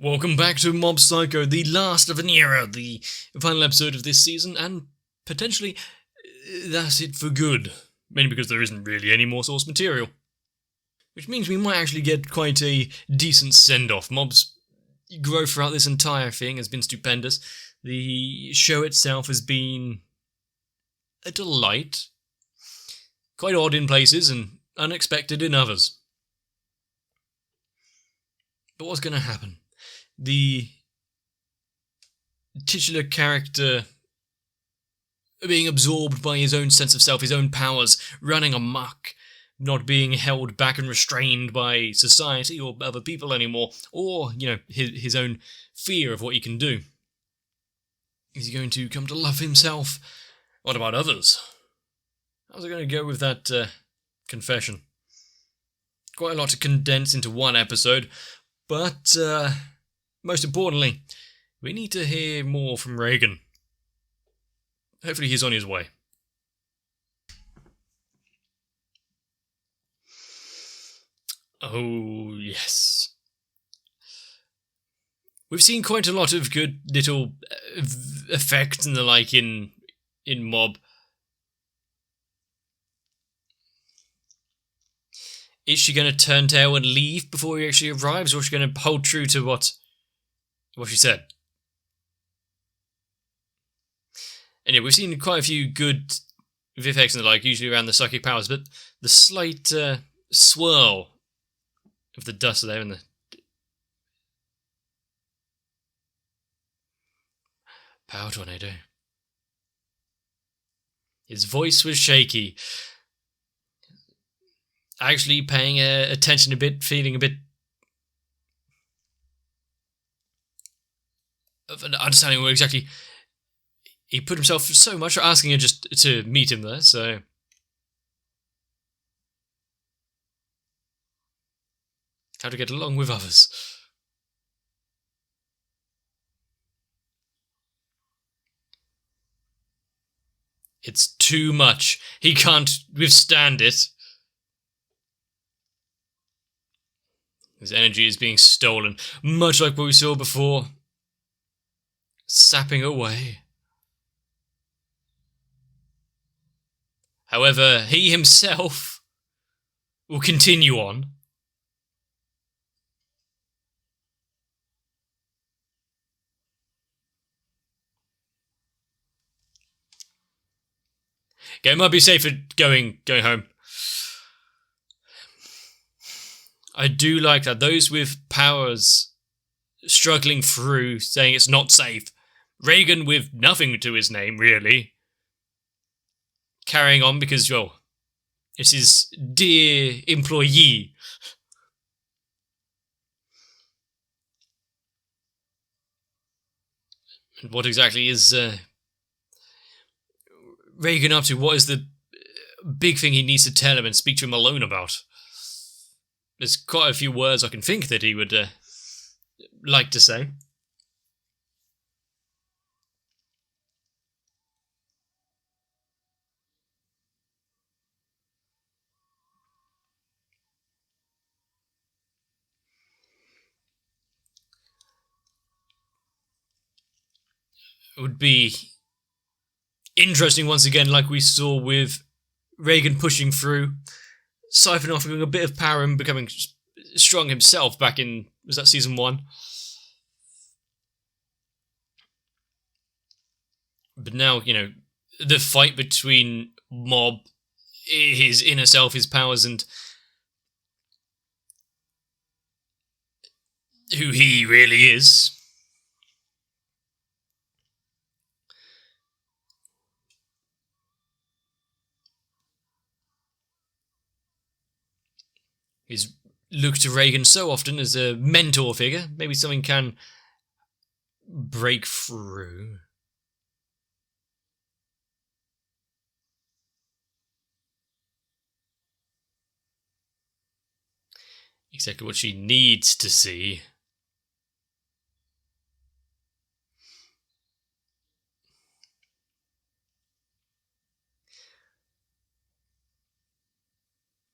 Welcome back to Mob Psycho, the last of an era, the final episode of this season, and potentially that's it for good. Mainly because there isn't really any more source material. Which means we might actually get quite a decent send-off. Mob's growth throughout this entire thing has been stupendous. The show itself has been a delight. Quite odd in places and unexpected in others. But what's going to happen? The titular character being absorbed by his own sense of self, his own powers, running amok, not being held back and restrained by society or other people anymore, or, his own fear of what he can do. Is he going to come to love himself? What about others? How's it going to go with that confession? Quite a lot to condense into one episode, but most importantly, we need to hear more from Reagan. Hopefully he's on his way. Oh, yes. We've seen quite a lot of good little effects and the like in Mob. Is she going to turn tail and leave before he actually arrives, or is she going to hold true to what she said? Anyway, we've seen quite a few good VFX and the like, usually around the psychic powers, but the slight swirl of the dust there and the power tornado. His voice was shaky. Actually paying attention a bit, feeling a bit of an understanding where exactly he put himself so much, asking her just to meet him there, so how to get along with others. It's too much. He can't withstand it. His energy is being stolen, much like what we saw before. Sapping away. However, he himself will continue on. Okay, it might be safer going home. I do like that. Those with powers struggling through, saying it's not safe. Reagan with nothing to his name, really. Carrying on because, well, it's his dear employee. And what exactly is Reagan up to? What is the big thing he needs to tell him and speak to him alone about? There's quite a few words I can think that he would like to say. It would be interesting once again, like we saw with Reagan pushing through, siphoning off a bit of power and becoming strong himself back in, was that season 1? But now, the fight between Mob, his inner self, his powers, and who he really is. He's looked to Reagan so often as a mentor figure. Maybe something can break through. Exactly what she needs to see.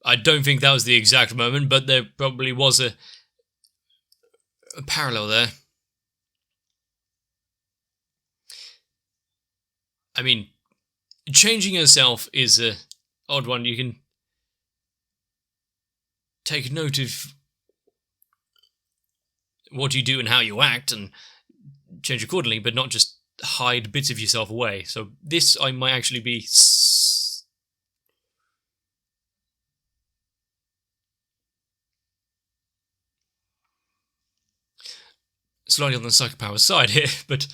I don't think that was the exact moment, but there probably was a parallel there. I mean, changing yourself is a odd one. You can take note of what you do and how you act and change accordingly, but not just hide bits of yourself away. So this I might actually be slightly on the psychopower side here, but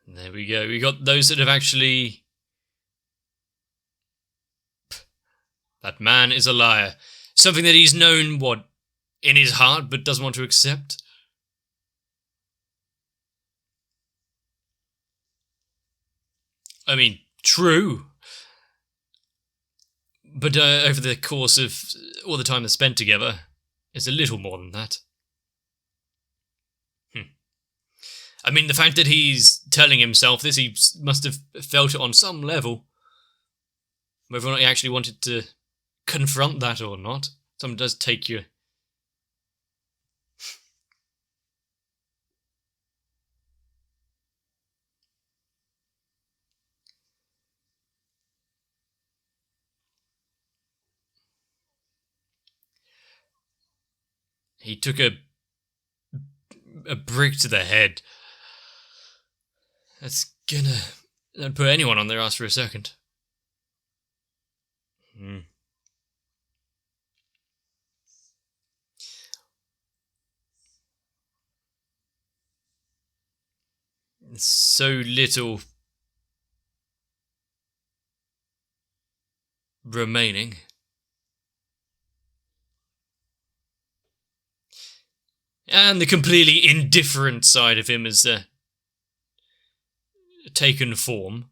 there we go. We got those that have actually... That man is a liar. Something that he's known, in his heart, but doesn't want to accept. I mean, true. But over the course of all the time they've spent together, it's a little more than that. I mean, the fact that he's telling himself this, he must have felt it on some level. Whether or not he actually wanted to confront that or not. Something does take you... He took a brick to the head. That's that'd put anyone on their ass for a second. So little remaining. And the completely indifferent side of him has taken form.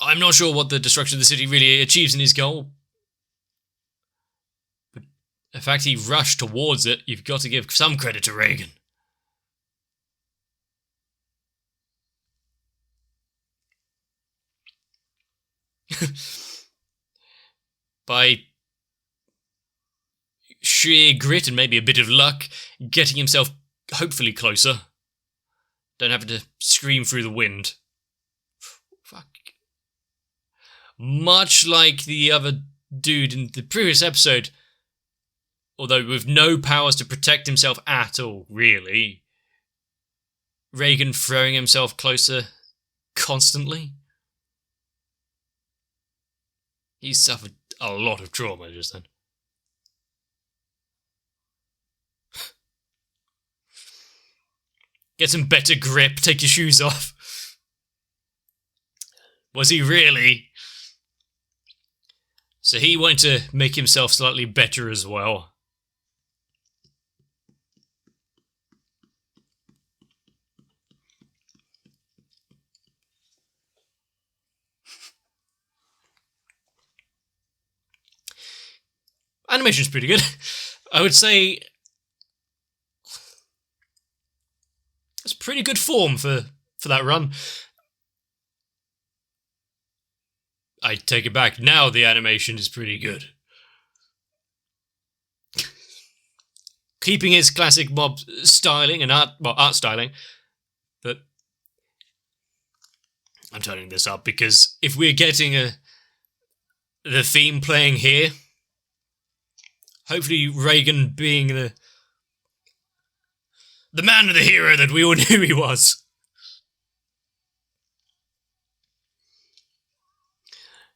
I'm not sure what the destruction of the city really achieves in his goal. But the fact he rushed towards it, you've got to give some credit to Reagan. By sheer grit and maybe a bit of luck, getting himself hopefully closer. Don't have to scream through the wind. Fuck. Much like the other dude in the previous episode, although with no powers to protect himself at all, really. Reagan throwing himself closer constantly. He suffered a lot of trauma just then. Get some better grip, take your shoes off. Was he really? So he wanted to make himself slightly better as well. Animation's pretty good. I would say it's pretty good form for that run. I take it back. Now the animation is pretty good. Keeping his classic mob styling and art styling, but I'm turning this up because if we're getting the theme playing here, hopefully Reagan being the man and the hero that we all knew he was.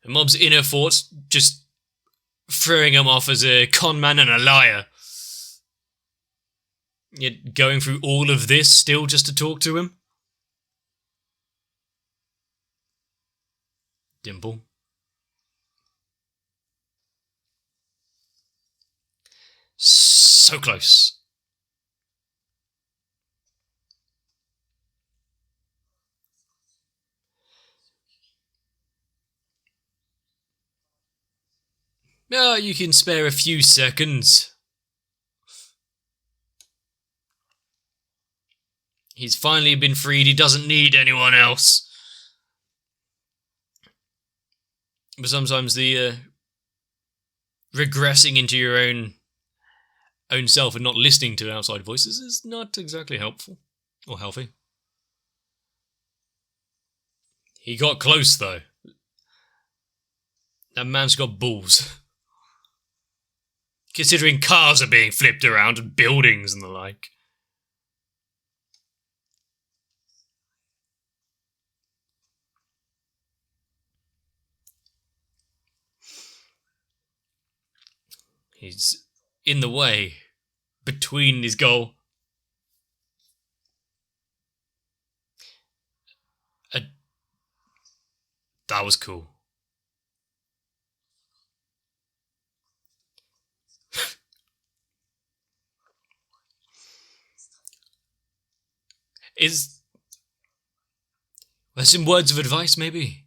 The mob's inner thoughts just throwing him off as a con man and a liar. Yet going through all of this still just to talk to him? Dimple. So close. Oh, you can spare a few seconds. He's finally been freed. He doesn't need anyone else. But sometimes the regressing into your own self and not listening to outside voices is not exactly helpful or healthy. He got close, though. That man's got balls. Considering cars are being flipped around and buildings and the like. He's in the way between his goal. That was cool. There's some words of advice, maybe?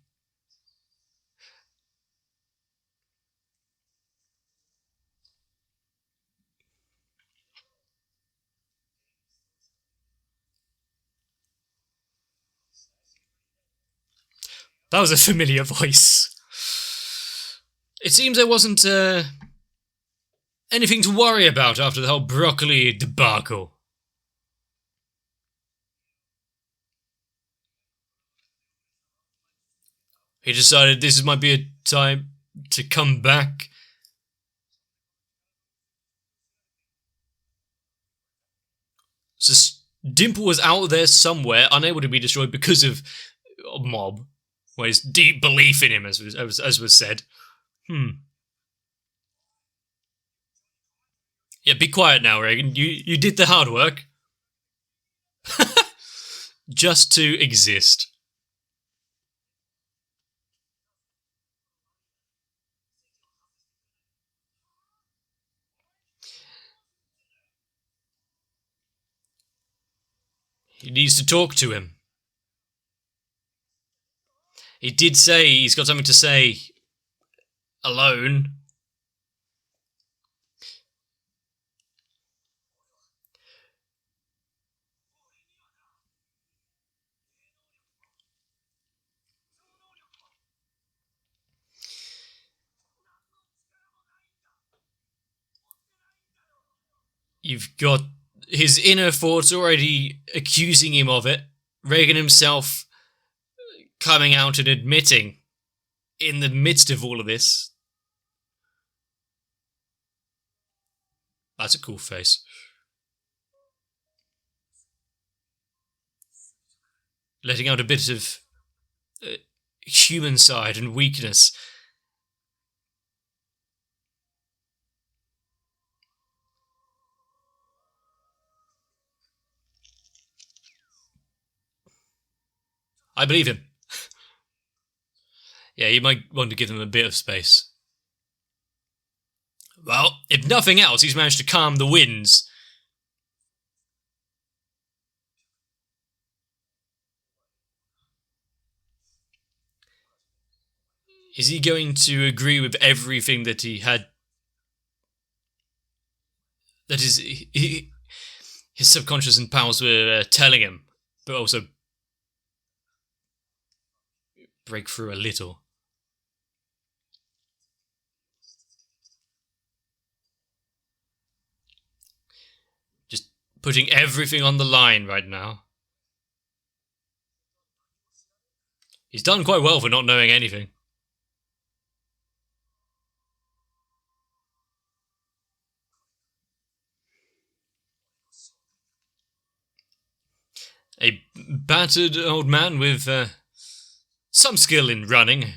That was a familiar voice. It seems there wasn't anything to worry about after the whole broccoli debacle. He decided this might be a time to come back. So Dimple was out there somewhere, unable to be destroyed because of a mob. Well, his deep belief in him, as was said. Yeah, be quiet now, Reagan. You did the hard work. Just to exist. He needs to talk to him. He did say he's got something to say alone. You've got his inner thoughts already accusing him of it. Reagan himself coming out and admitting in the midst of all of this. That's a cool face. Letting out a bit of human side and weakness. I believe him. Yeah, you might want to give them a bit of space. Well, if nothing else, he's managed to calm the winds. Is he going to agree with everything that he had? That is, his subconscious and powers were telling him, but also break through a little. Just putting everything on the line right now. He's done quite well for not knowing anything. A battered old man with some skill in running.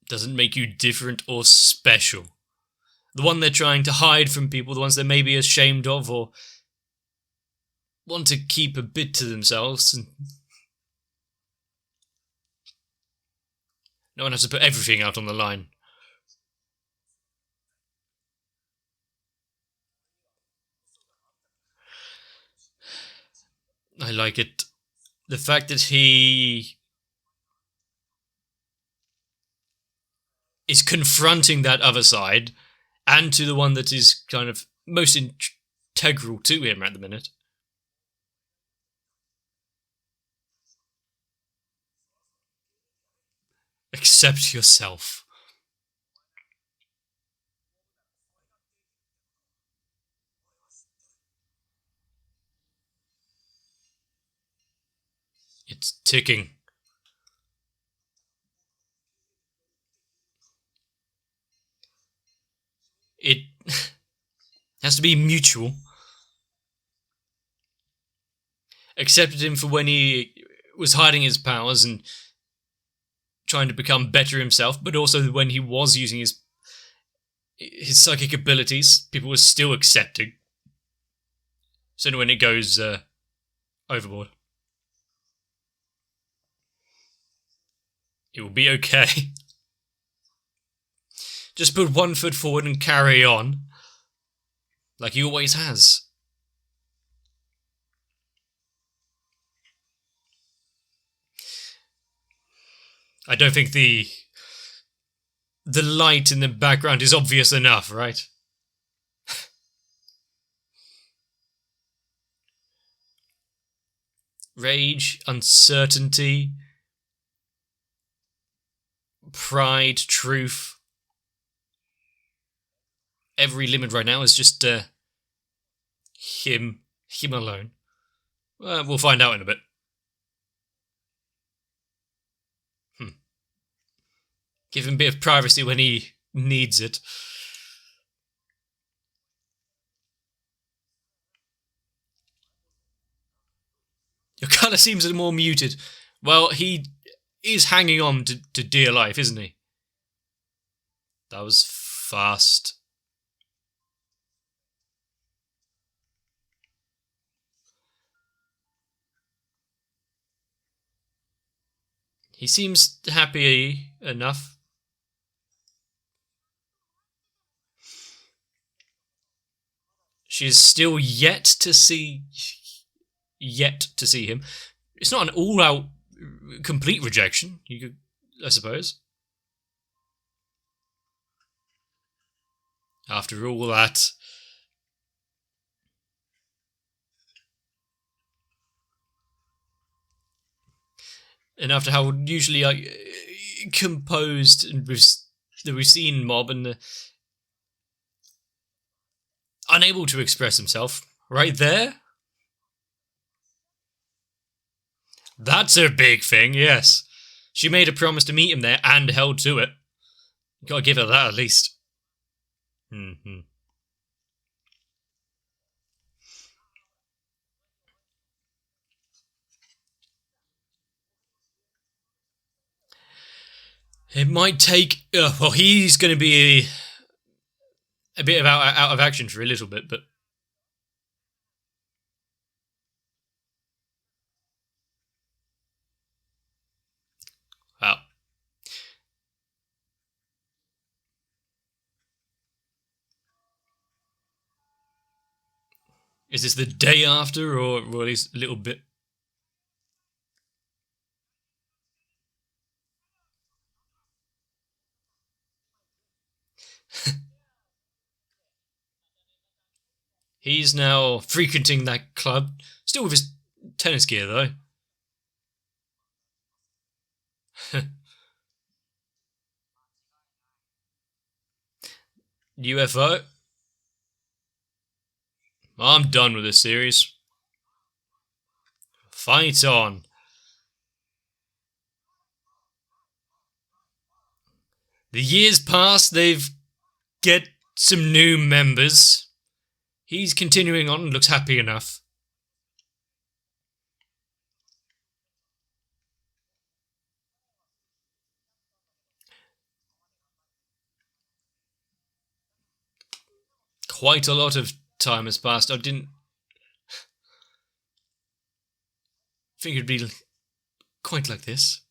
Doesn't make you different or special. The one they're trying to hide from people, the ones they may be ashamed of or want to keep a bit to themselves. No one has to put everything out on the line. I like it. The fact that he is confronting that other side, and to the one that is kind of most integral to him at the minute. Accept yourself. It's ticking. It has to be mutual. Accepted him for when he was hiding his powers and trying to become better himself, but also when he was using his psychic abilities, people were still accepting. So when it goes overboard, it will be okay. Just put one foot forward and carry on, like he always has. I don't think the light in the background is obvious enough, right? Rage, uncertainty, pride, truth. Every limit right now is just him alone. We'll find out in a bit. Give him a bit of privacy when he needs it. Your colour seems more muted. Well, he is hanging on to dear life, isn't he? That was fast. He seems happy enough. She's still yet to see him. It's not an all-out complete rejection, I suppose. After all that. And after how usually composed and we've seen Mob and unable to express himself, right there. That's a big thing, yes. She made a promise to meet him there and held to it. Gotta give her that at least. Mm-hmm. It might take. Well, he's going to be a bit out of action for a little bit, but. Wow. Is this the day after, or at least a little bit? He's now frequenting that club, still with his tennis gear, though. UFO? I'm done with this series. Fight on. The years pass, they've get some new members. He's continuing on and looks happy enough. Quite a lot of time has passed. I didn't think it'd be quite like this.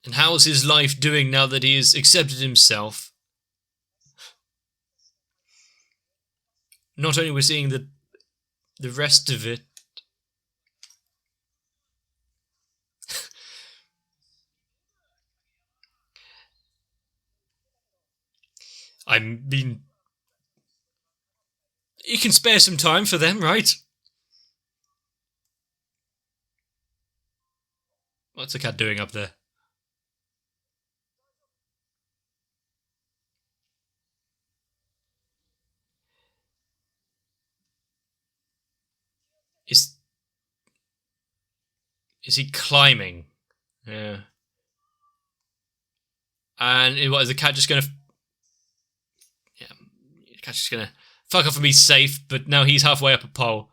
And how's his life doing now that he has accepted himself? not only we're seeing the rest of it. I mean, you can spare some time for them, right? What's the cat doing up there? Is he climbing? Yeah. And what is the cat just gonna? Yeah, the cat's just gonna fuck off and be safe. But now he's halfway up a pole.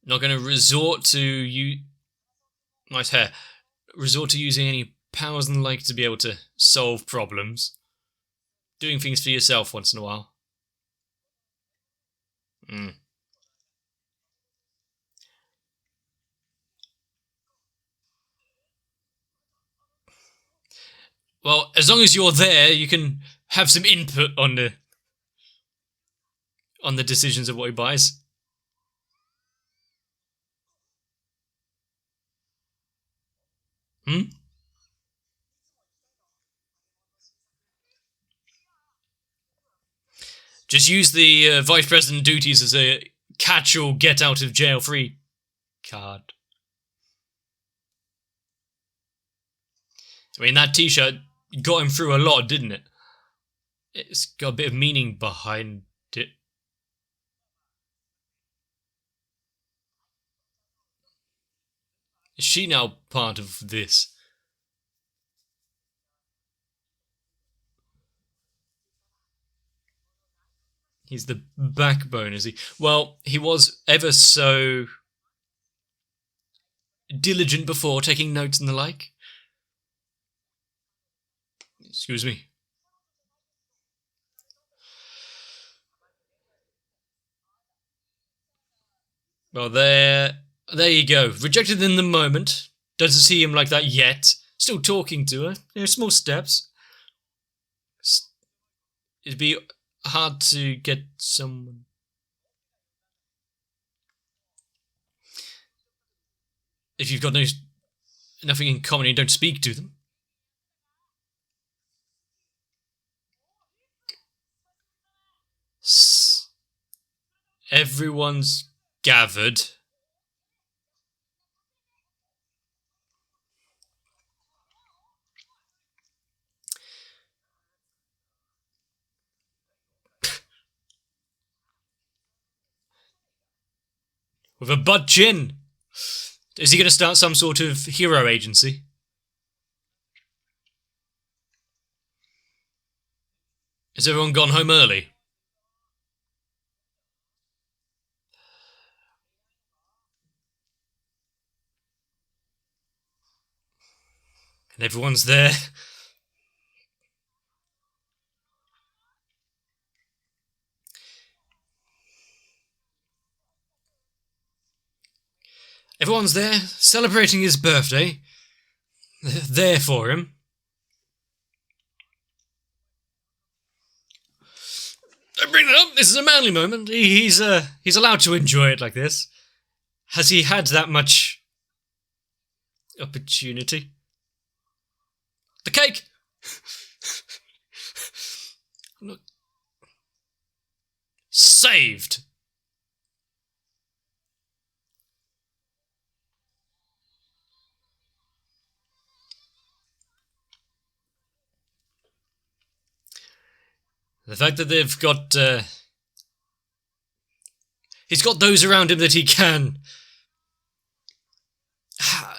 Not gonna resort to you. Nice hair. Resort to using any powers and the like to be able to solve problems. Doing things for yourself once in a while. Well, as long as you're there, you can have some input on the decisions of what he buys. Just use the vice president duties as a catch-all get-out-of-jail-free card. I mean, that t-shirt got him through a lot, didn't it? It's got a bit of meaning behind it. Is she now part of this? He's the backbone, is he? Well, he was ever so diligent before, taking notes and the like. Excuse me. Well, there you go. Rejected in the moment. Doesn't see him like that yet. Still talking to her. Small steps. It'd be hard to get someone. If you've got nothing in common, you don't speak to them. Everyone's gathered. With a butt chin. Is he going to start some sort of hero agency? Has everyone gone home early? And everyone's there. Everyone's there, celebrating his birthday. There for him. Don't bring that up. This is a manly moment. He's allowed to enjoy it like this. Has he had that much opportunity? The cake! Look. Saved! The fact that they've got... he's got those around him that he can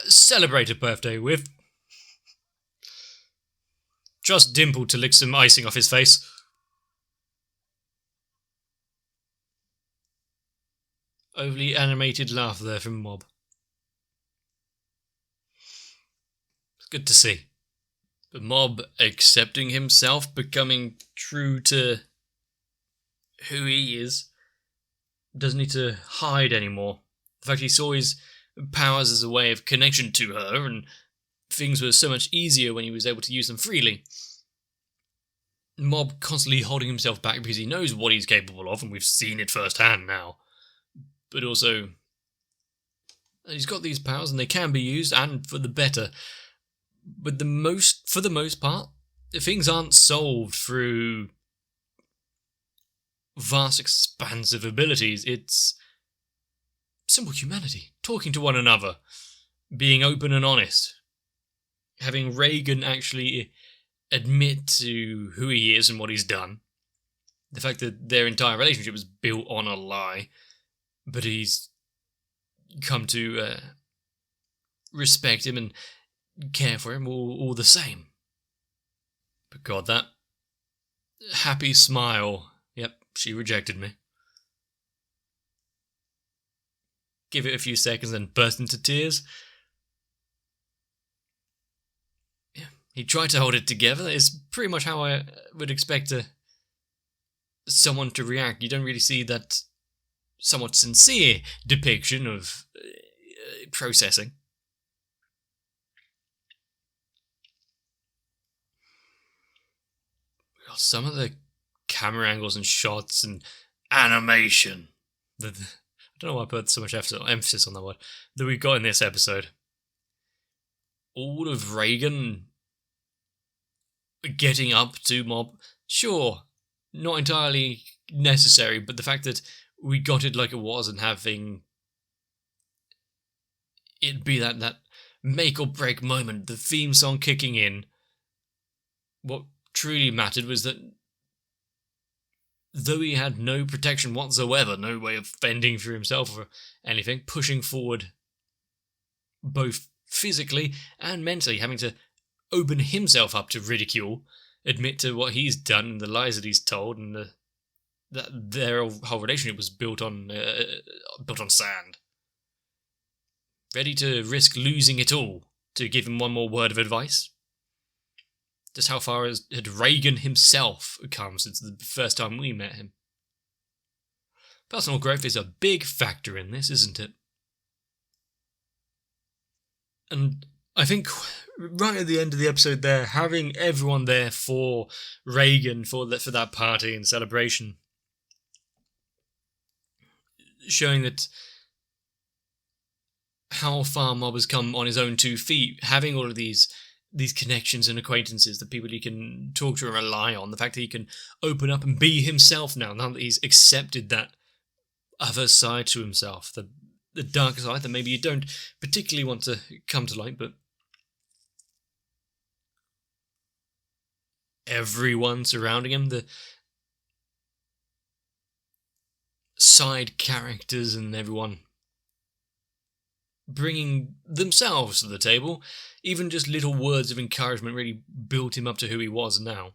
celebrate a birthday with. Trust Dimple to lick some icing off his face. Overly animated laugh there from Mob. It's good to see. The Mob accepting himself, becoming true to who he is. Doesn't need to hide anymore. The fact he saw his powers as a way of connection to her, and things were so much easier when he was able to use them freely. Mob constantly holding himself back because he knows what he's capable of, and we've seen it firsthand now. But also, he's got these powers, and they can be used, and for the better. But for the most part, things aren't solved through vast, expansive abilities. It's simple humanity, talking to one another, being open and honest, having Reagan actually admit to who he is and what he's done. The fact that their entire relationship was built on a lie, but he's come to respect him and care for him all the same. But God, that happy smile. Yep, she rejected me. Give it a few seconds and burst into tears. Yeah, he tried to hold it together. It's pretty much how I would expect someone to react. You don't really see that somewhat sincere depiction of processing. Some of the camera angles and shots and animation, I don't know why I put so much emphasis on that word, that we got in this episode. All of Reagan getting up to Mob, sure, not entirely necessary, but the fact that we got it like it was and having it be that make or break moment, the theme song kicking in, what truly mattered was that though he had no protection whatsoever, no way of fending for himself or anything, pushing forward both physically and mentally, having to open himself up to ridicule, admit to what he's done and the lies that he's told, and that their whole relationship was built on sand. Ready to risk losing it all to give him one more word of advice. Just how far had Reagan himself come since the first time we met him? Personal growth is a big factor in this, isn't it? And I think right at the end of the episode there, having everyone there for Reagan, for that party and celebration, showing that how far Mob has come on his own 2 feet, having all of these connections and acquaintances, the people he can talk to and rely on, the fact that he can open up and be himself now that he's accepted that other side to himself, the darker side that maybe you don't particularly want to come to light, but everyone surrounding him, the side characters and everyone bringing themselves to the table, even just little words of encouragement really built him up to who he was now.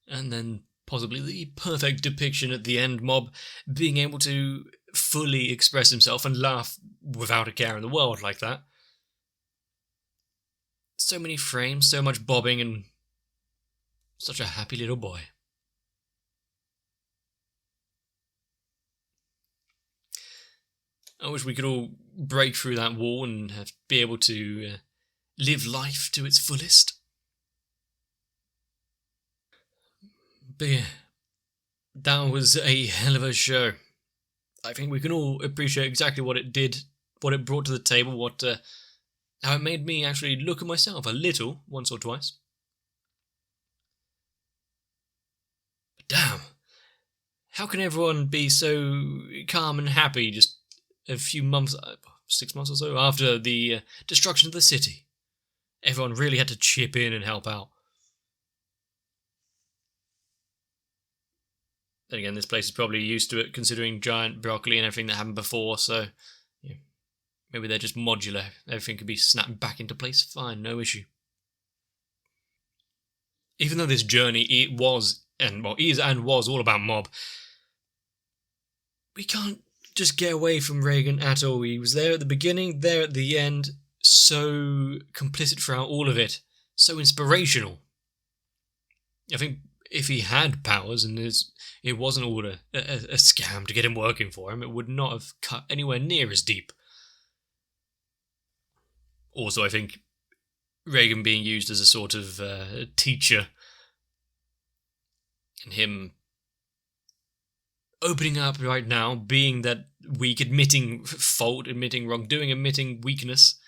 And then possibly the perfect depiction at the end, Mob being able to fully express himself and laugh without a care in the world like that. So many frames, so much bobbing, and such a happy little boy. I wish we could all break through that wall and be able to live life to its fullest. But yeah, that was a hell of a show. I think we can all appreciate exactly what it did, what it brought to the table, how it made me actually look at myself a little, once or twice. But damn, how can everyone be so calm and happy just a few months, 6 months or so, after the destruction of the city? Everyone really had to chip in and help out. Then again, this place is probably used to it, considering giant broccoli and everything that happened before, so yeah, maybe they're just modular. Everything could be snapped back into place. Fine, no issue. Even though this journey is and was all about Mob, we can't just get away from Reagan at all. He was there at the beginning, there at the end, so complicit throughout all of it, so inspirational. I think if he had powers and it wasn't all a scam to get him working for him, it would not have cut anywhere near as deep. Also, I think Reagan being used as a sort of teacher and him opening up right now, being that weak, admitting fault, admitting wrongdoing, admitting weakness.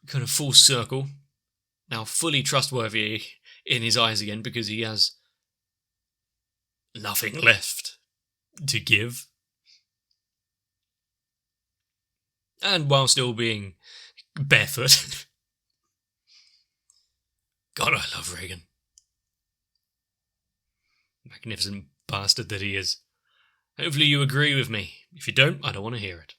Kind of full circle. Now fully trustworthy in his eyes again because he has nothing left to give. And while still being barefoot. God, I love Reagan. Magnificent bastard that he is. Hopefully you agree with me. If you don't, I don't want to hear it.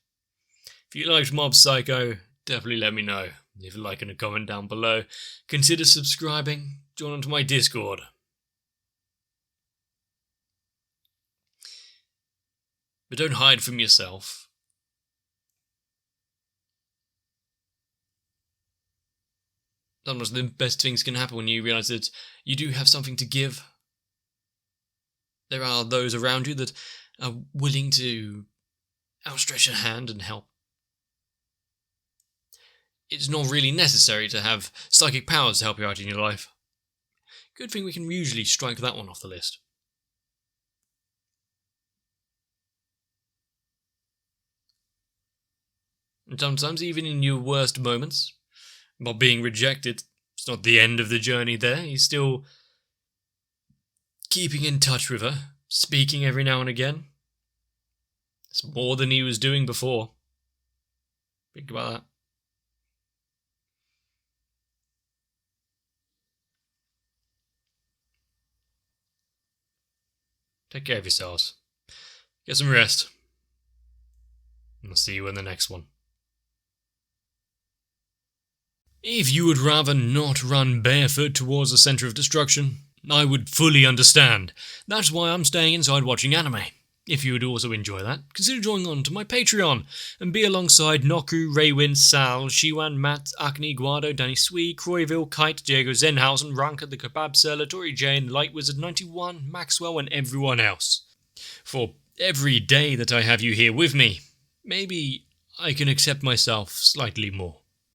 If you liked Mob Psycho, definitely let me know. Leave a like and a comment down below. Consider subscribing. Join onto my Discord. But don't hide from yourself. Sometimes the best things can happen when you realise that you do have something to give. There are those around you that are willing to outstretch a hand and help. It's not really necessary to have psychic powers to help you out in your life. Good thing we can usually strike that one off the list. And sometimes, even in your worst moments, not being rejected, it's not the end of the journey there. He's still keeping in touch with her, speaking every now and again. It's more than he was doing before. Think about that. Take care of yourselves. Get some rest. And I'll see you in the next one. If you would rather not run barefoot towards the centre of destruction, I would fully understand. That's why I'm staying inside watching anime. If you would also enjoy that, consider joining on to my Patreon and be alongside Noku, Raywin, Sal, Shiwan, Matt, Acne, Guado, Danny Swee, Croyville, Kite, Diego Zenhausen, Ranka, the Kebab Seller, Tori Jane, Light Wizard 91, Maxwell, and everyone else. For every day that I have you here with me, maybe I can accept myself slightly more.